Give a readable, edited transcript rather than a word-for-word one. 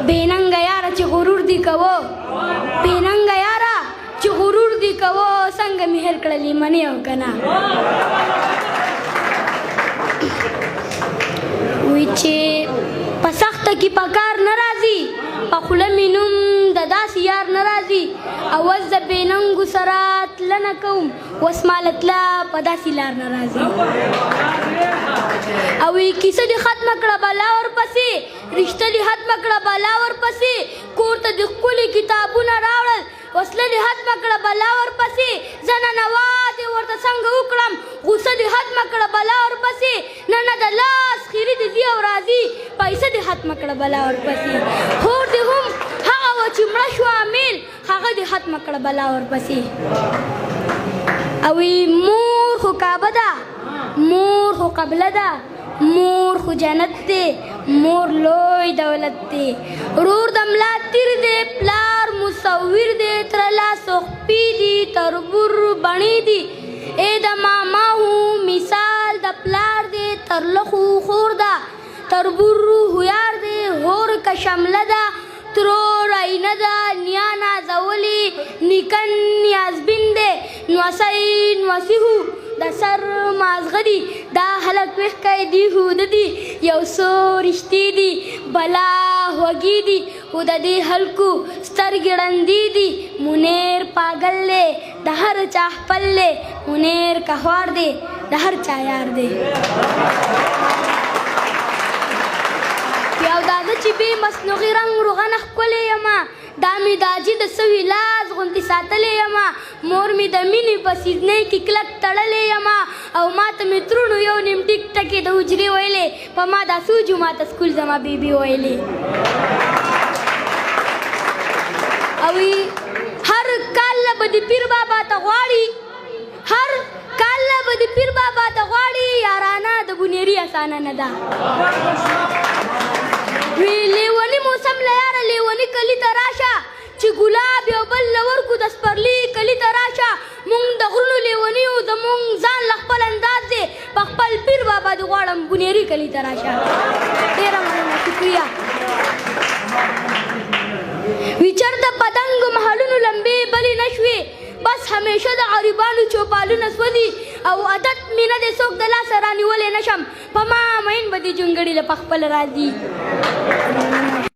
بېننګه یاره چې غرور دې کوو بېننګه یاره چې غرور دې کوو څنګه مې هېر کړلې منې او که نه وی چې په سخته کې په کار نه راځي په خوله مې نوم د داسې یار نه راځي اوس د بېننګو سره تله نه کوم اوس ماله تله په داسې لار نه راځي او کیسه دې ختمه کړه بلا ورپسې رشته دې ختمه کړه بلا ورپسې کور ته دې ښکلي کتابونه راوړل وسله دې ختمه کړه بلا ورپسې زه ننوا دې ورته څنګه وکړم غوسه دې ختمه کړه بلا ورپسې نه د لاس خیري دې ځي او راځي پیسه دې ختمه کړه بلا ورپسې خور دې هم هغه وه چې مړه شوه میل هغه دې ختمه کړه بلا ورپسې او مور خو کعبه ده مور خو قبله ده مور خو جنت دی مور لوی دولت دی رور د ملا تیر دی پلار مصور دی تر لاسو خپې دي تربور بڼې دي ای د ماما هو مثال د پلار دی تر لخو خور ده تربور هویار دی هور که شمله ده ترور آینه ده نیا نازولی نیکن نیازبین دی نوسی نوسی هو د سر مازغه دي دا هلک وښکی دي هوده دي یو څو رشتې دي بلا هوږې دي خو د دې هلکو سترګې ړندې دي منیر پاگل دی د هر چا خپل دی منیر کهوار دی د هر چا یار دی یو دا ده چې بې مصنوعي رنګ روغنه ښکلې یمه دا مې د اجي د سوي لاس غوندې ساتلې یمه مور مې د مینې په سیزنۍ کې کلک تړلې یمه او ما ته مې ترونو یو نیم ټیک ټکې د حجرې ویلې په ما دا سوجو ما ته سکول زما بیبي ویلې او هر کال به د پیر بابا ته غواړي هر کال به د پیر بابا ته غواړي یارانه د بونیري اسانه نه ده وی لیونی موسم له یاره لیونی کلي ته راشه چې ګلاب یو بل له ورکو د سپرلي کلي ته راشه مونږ د غرونو لیوني یو زمونږ ځان له خپل انداز دی په خپل پیر بابا دې غواړم بونیري کلي ته راشه ډېره مننه شکریه وی چېرته پتنګو محلونو لمبې بلې نه شوې بس همیشه د غریبانو چوپالونه سوځي او عادت مې نه دی څوک د لاسه رانیولی نه شم په ما مین به دې جونګړي له په خپله راځي